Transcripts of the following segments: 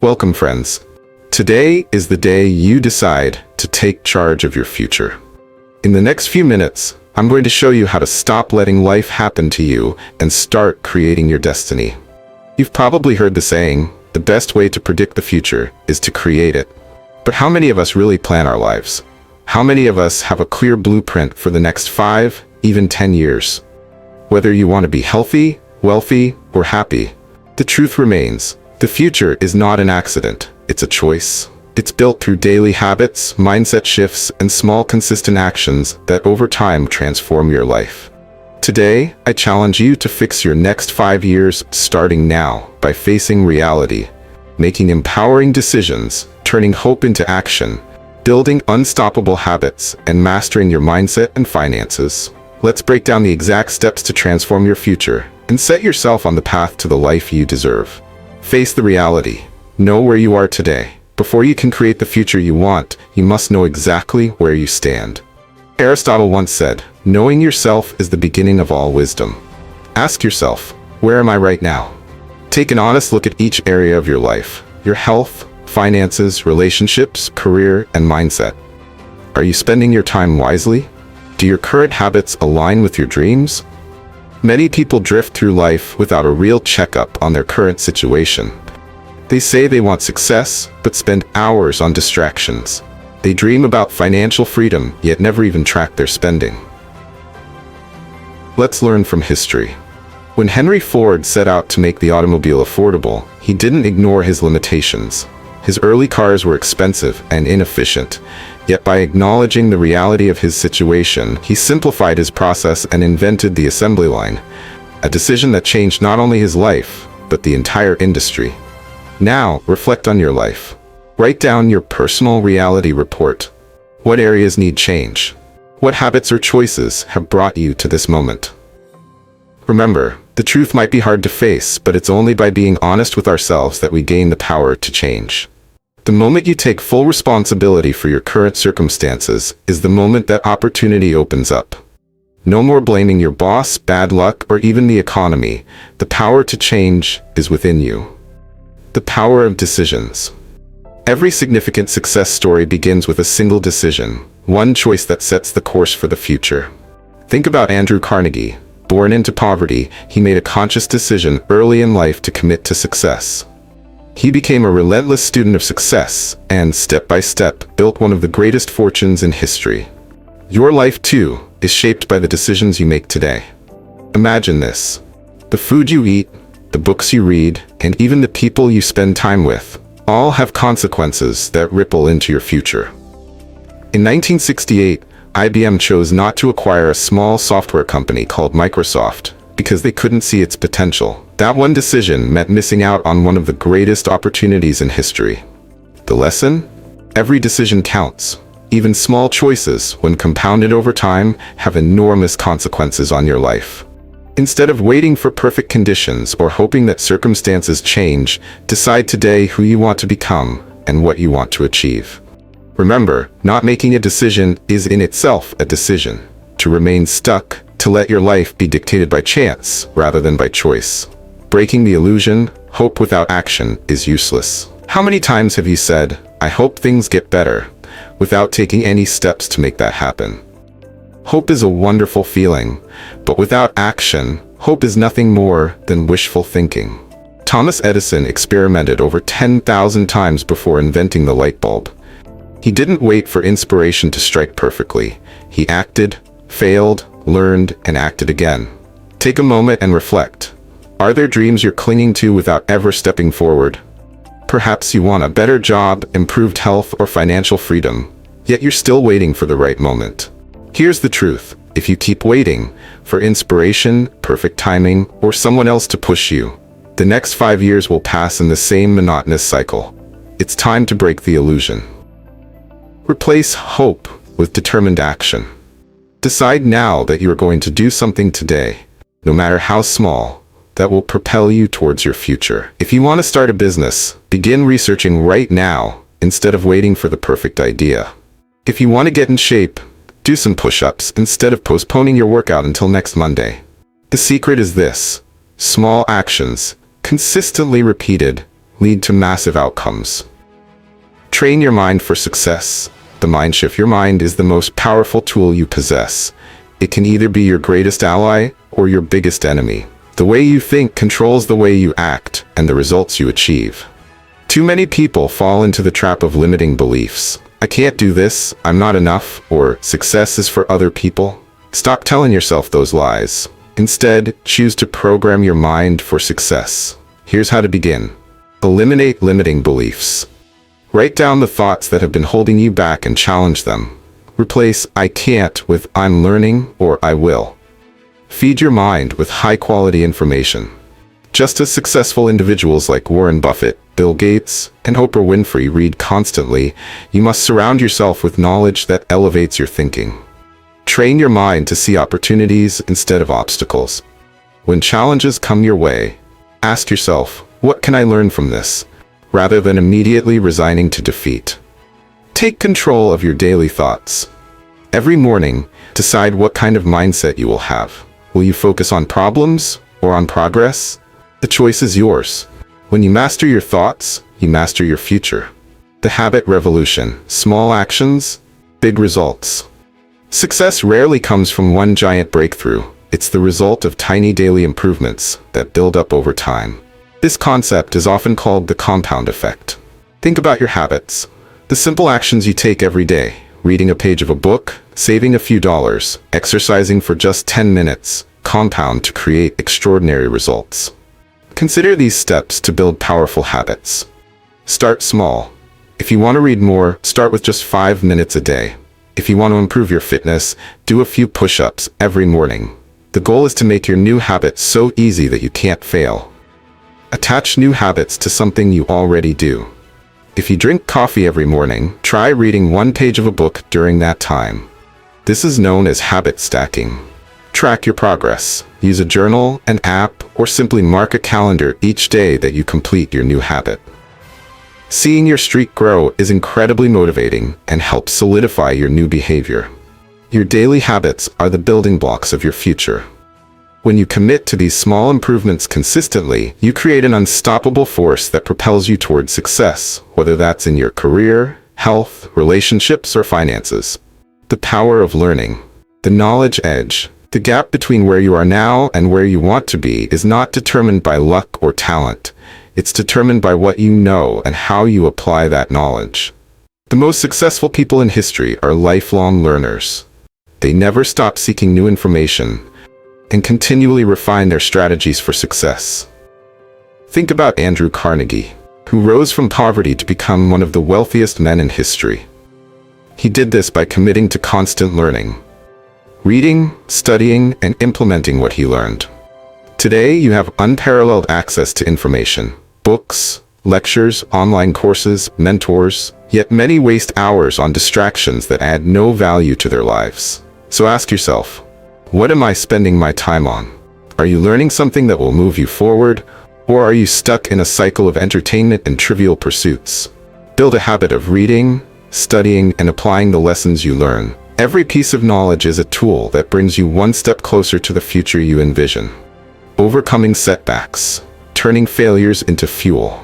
Welcome, friends. Today is the day you decide to take charge of your future. In the next few minutes, I'm going to show you how to stop letting life happen to you and start creating your destiny. You've probably heard the saying, the best way to predict the future is to create it. But how many of us really plan our lives? How many of us have a clear blueprint for the next 5, even 10 years? Whether you want to be healthy, wealthy, or happy, the truth remains, the future is not an accident, it's a choice. It's built through daily habits, mindset shifts, and small consistent actions that over time transform your life. Today, I challenge you to fix your next 5 years starting now by facing reality, making empowering decisions, turning hope into action, building unstoppable habits, and mastering your mindset and finances. Let's break down the exact steps to transform your future and set yourself on the path to the life you deserve. Face the reality. Know where you are today. Before you can create the future you want, you must know exactly where you stand. Aristotle once said, knowing yourself is the beginning of all wisdom. Ask yourself, where am I right now? Take an honest look at each area of your life, your health, finances, relationships, career, and mindset. Are you spending your time wisely? Do your current habits align with your dreams? Many people drift through life without a real checkup on their current situation. They say they want success, but spend hours on distractions. They dream about financial freedom, yet never even track their spending. Let's learn from history. When Henry Ford set out to make the automobile affordable, he didn't ignore his limitations. His early cars were expensive and inefficient, yet by acknowledging the reality of his situation, he simplified his process and invented the assembly line, a decision that changed not only his life, but the entire industry. Now, reflect on your life. Write down your personal reality report. What areas need change? What habits or choices have brought you to this moment? Remember, the truth might be hard to face, but it's only by being honest with ourselves that we gain the power to change. The moment you take full responsibility for your current circumstances is the moment that opportunity opens up. No more blaming your boss, bad luck, or even the economy. The power to change is within you. The power of decisions. Every significant success story begins with a single decision, one choice that sets the course for the future. Think about Andrew Carnegie. Born into poverty, he made a conscious decision early in life to commit to success. He became a relentless student of success and, step by step, built one of the greatest fortunes in history. Your life, too, is shaped by the decisions you make today. Imagine this. The food you eat, the books you read, and even the people you spend time with, all have consequences that ripple into your future. In 1968, IBM chose not to acquire a small software company called Microsoft because they couldn't see its potential. That one decision meant missing out on one of the greatest opportunities in history. The lesson? Every decision counts. Even small choices, when compounded over time, have enormous consequences on your life. Instead of waiting for perfect conditions or hoping that circumstances change, decide today who you want to become and what you want to achieve. Remember, not making a decision is in itself a decision. To remain stuck, to let your life be dictated by chance rather than by choice. Breaking the illusion, hope without action is useless. How many times have you said, I hope things get better, without taking any steps to make that happen? Hope is a wonderful feeling, but without action, hope is nothing more than wishful thinking. Thomas Edison experimented over 10,000 times before inventing the light bulb. He didn't wait for inspiration to strike perfectly. He acted, failed, learned, and acted again. Take a moment and reflect. Are there dreams you're clinging to without ever stepping forward? Perhaps you want a better job, improved health, or financial freedom, yet you're still waiting for the right moment. Here's the truth. If you keep waiting for inspiration, perfect timing, or someone else to push you, the next 5 years will pass in the same monotonous cycle. It's time to break the illusion. Replace hope with determined action. Decide now that you are going to do something today, no matter how small, that will propel you towards your future. If you want to start a business, begin researching right now instead of waiting for the perfect idea. If you want to get in shape, do some push-ups instead of postponing your workout until next Monday. The secret is this: small actions, consistently repeated, lead to massive outcomes. Train your mind for success. The mind shift. Your mind is the most powerful tool you possess. It can either be your greatest ally or your biggest enemy. The way you think controls the way you act and the results you achieve. Too many people fall into the trap of limiting beliefs. I can't do this, I'm not enough, or success is for other people. Stop telling yourself those lies. Instead, choose to program your mind for success. Here's how to begin. Eliminate limiting beliefs. Write down the thoughts that have been holding you back and challenge them. Replace "I can't" with "I'm learning" or "I will." Feed your mind with high-quality information. Just as successful individuals like Warren Buffett, Bill Gates, and Oprah Winfrey read constantly, you must surround yourself with knowledge that elevates your thinking. Train your mind to see opportunities instead of obstacles. When challenges come your way, ask yourself, what can I learn from this? Rather than immediately resigning to defeat. Take control of your daily thoughts. Every morning, decide what kind of mindset you will have. Will you focus on problems or on progress? The choice is yours. When you master your thoughts, you master your future. The habit revolution. Small actions, big results. Success rarely comes from one giant breakthrough. It's the result of tiny daily improvements that build up over time. This concept is often called the compound effect. Think about your habits. The simple actions you take every day. Reading a page of a book, saving a few dollars, exercising for just 10 minutes, compound to create extraordinary results. Consider these steps to build powerful habits. Start small. If you want to read more, start with just 5 minutes a day. If you want to improve your fitness, do a few push-ups every morning. The goal is to make your new habit so easy that you can't fail. Attach new habits to something you already do. If you drink coffee every morning, try reading one page of a book during that time. This is known as habit stacking. Track your progress. Use a journal, an app, or simply mark a calendar each day that you complete your new habit. Seeing your streak grow is incredibly motivating and helps solidify your new behavior. Your daily habits are the building blocks of your future. When you commit to these small improvements consistently, you create an unstoppable force that propels you toward success, whether that's in your career, health, relationships, or finances. The power of learning. The knowledge edge. The gap between where you are now and where you want to be is not determined by luck or talent. It's determined by what you know and how you apply that knowledge. The most successful people in history are lifelong learners. They never stop seeking new information and continually refine their strategies for success. Think about Andrew Carnegie, who rose from poverty to become one of the wealthiest men in history. He did this by committing to constant learning. Reading, studying, and implementing what he learned. Today, you have unparalleled access to information. Books, lectures, online courses, mentors, yet many waste hours on distractions that add no value to their lives. So ask yourself, what am I spending my time on? Are you learning something that will move you forward, or are you stuck in a cycle of entertainment and trivial pursuits? Build a habit of reading, studying, and applying the lessons you learn. Every piece of knowledge is a tool that brings you one step closer to the future you envision. Overcoming setbacks. Turning failures into fuel.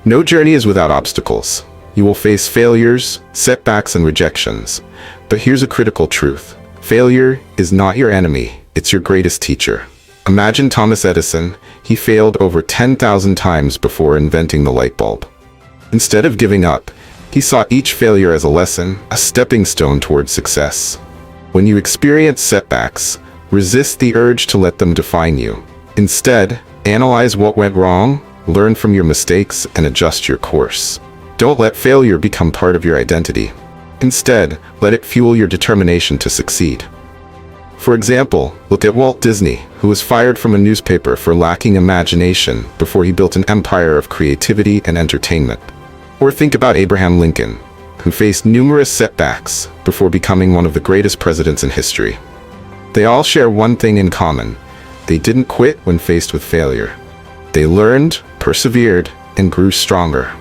No journey is without obstacles. You will face failures, setbacks, and rejections. But here's a critical truth. Failure is not your enemy, it's your greatest teacher. Imagine Thomas Edison. He failed over 10,000 times before inventing the light bulb. Instead of giving up, he saw each failure as a lesson, a stepping stone towards success. When you experience setbacks, resist the urge to let them define you. Instead, analyze what went wrong, learn from your mistakes, and adjust your course. Don't let failure become part of your identity. Instead, let it fuel your determination to succeed. For example, look at Walt Disney, who was fired from a newspaper for lacking imagination before he built an empire of creativity and entertainment. Or think about Abraham Lincoln, who faced numerous setbacks before becoming one of the greatest presidents in history. They all share one thing in common. They didn't quit when faced with failure. They learned, persevered, and grew stronger.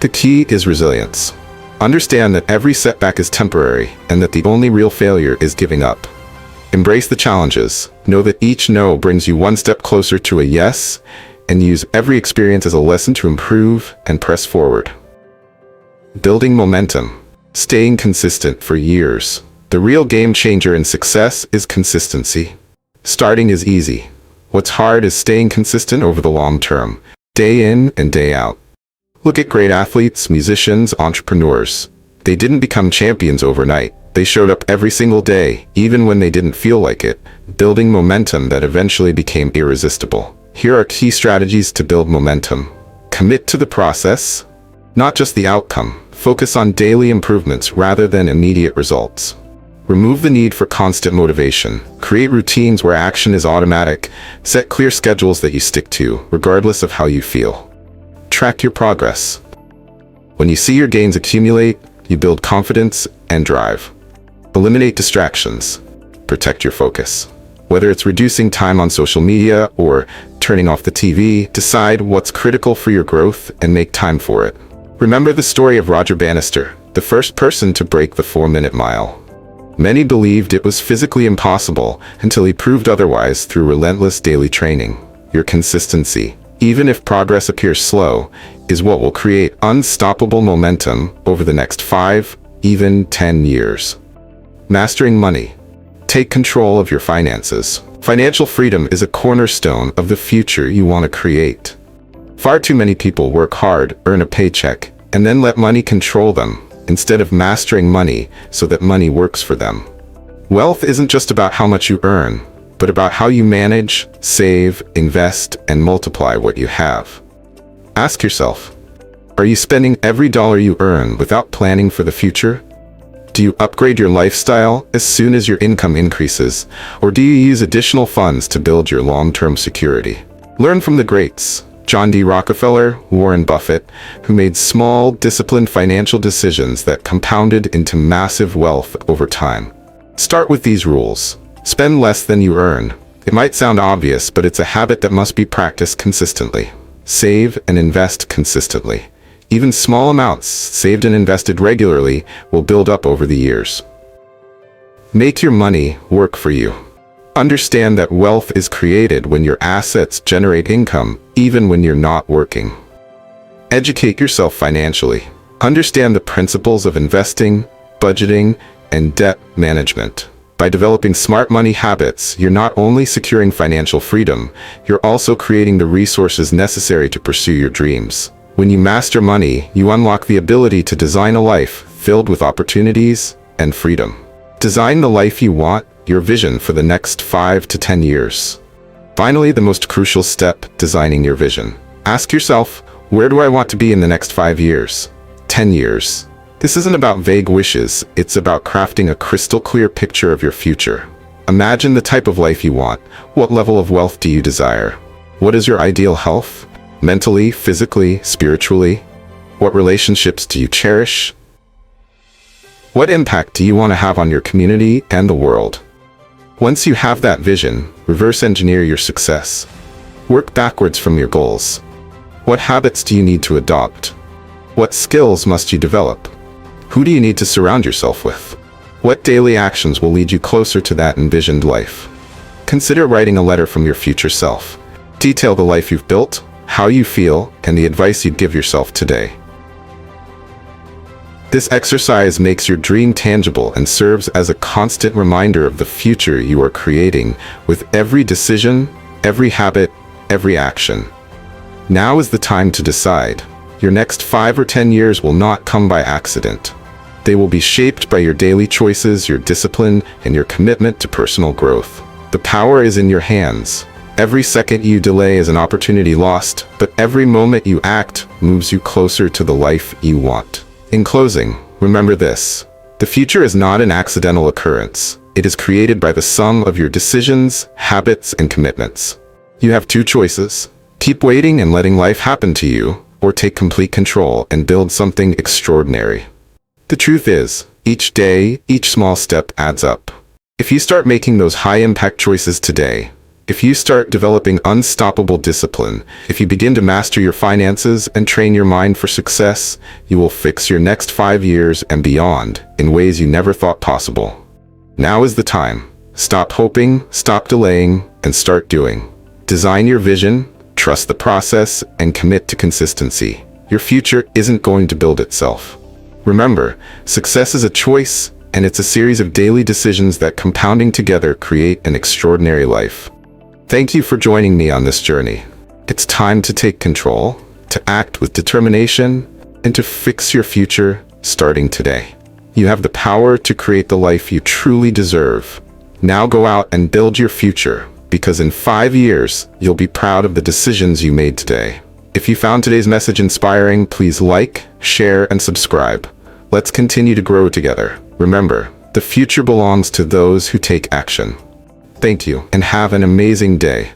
The key is resilience. Understand that every setback is temporary and that the only real failure is giving up. Embrace the challenges. Know that each no brings you one step closer to a yes, and use every experience as a lesson to improve and press forward. Building momentum. Staying consistent for years. The real game changer in success is consistency. Starting is easy. What's hard is staying consistent over the long term, day in and day out. Look at great athletes, musicians, entrepreneurs. They didn't become champions overnight. They showed up every single day, even when they didn't feel like it, building momentum that eventually became irresistible. Here are key strategies to build momentum. Commit to the process, not just the outcome. Focus on daily improvements rather than immediate results. Remove the need for constant motivation. Create routines where action is automatic. Set clear schedules that you stick to, regardless of how you feel. Track your progress. When you see your gains accumulate, you build confidence and drive. Eliminate distractions. Protect your focus. Whether it's reducing time on social media or turning off the TV, decide what's critical for your growth and make time for it. Remember the story of Roger Bannister, the first person to break the 4-minute mile. Many believed it was physically impossible until he proved otherwise through relentless daily training. Your consistency, even if progress appears slow, is what will create unstoppable momentum over the next 5, even 10 years. Mastering money. Take control of your finances. Financial freedom is a cornerstone of the future you want to create. Far too many people work hard, earn a paycheck, and then let money control them, instead of mastering money so that money works for them. Wealth isn't just about how much you earn, but about how you manage, save, invest, and multiply what you have. Ask yourself, are you spending every dollar you earn without planning for the future? Do you upgrade your lifestyle as soon as your income increases, or do you use additional funds to build your long-term security? Learn from the greats. John D. Rockefeller, Warren Buffett, who made small, disciplined financial decisions that compounded into massive wealth over time. Start with these rules. Spend less than you earn. It might sound obvious, but it's a habit that must be practiced consistently. Save and invest consistently. Even small amounts, saved and invested regularly, will build up over the years. Make your money work for you. Understand that wealth is created when your assets generate income, even when you're not working. Educate yourself financially. Understand the principles of investing, budgeting, and debt management. By developing smart money habits, you're not only securing financial freedom, you're also creating the resources necessary to pursue your dreams. When you master money, you unlock the ability to design a life filled with opportunities and freedom. Design the life you want, your vision for the next 5 to 10 years. Finally, the most crucial step, designing your vision. Ask yourself, where do I want to be in the next 5 years? 10 years? This isn't about vague wishes, it's about crafting a crystal clear picture of your future. Imagine the type of life you want. What level of wealth do you desire? What is your ideal health? Mentally, physically, spiritually? What relationships do you cherish? What impact do you want to have on your community and the world? Once you have that vision, reverse engineer your success. Work backwards from your goals. What habits do you need to adopt? What skills must you develop? Who do you need to surround yourself with? What daily actions will lead you closer to that envisioned life? Consider writing a letter from your future self. Detail the life you've built, how you feel, and the advice you'd give yourself today. This exercise makes your dream tangible and serves as a constant reminder of the future you are creating with every decision, every habit, every action. Now is the time to decide. Your next 5 or 10 years will not come by accident. They will be shaped by your daily choices, your discipline, and your commitment to personal growth. The power is in your hands. Every second you delay is an opportunity lost, but every moment you act moves you closer to the life you want. In closing, remember this. The future is not an accidental occurrence. It is created by the sum of your decisions, habits, and commitments. You have 2 choices. Keep waiting and letting life happen to you, or take complete control and build something extraordinary. The truth is, each day, each small step adds up. If you start making those high-impact choices today, if you start developing unstoppable discipline, if you begin to master your finances and train your mind for success, you will fix your next 5 years and beyond in ways you never thought possible. Now is the time. Stop hoping, stop delaying, and start doing. Design your vision, trust the process, and commit to consistency, your future isn't going to build itself. Remember, success is a choice, and it's a series of daily decisions that compounding together create an extraordinary life. Thank you for joining me on this journey. It's time to take control, to act with determination, and to fix your future starting today. You have the power to create the life you truly deserve. Now go out and build your future, because in 5 years, you'll be proud of the decisions you made today. If you found today's message inspiring, please like, share, and subscribe. Let's continue to grow together. Remember, the future belongs to those who take action. Thank you, and have an amazing day.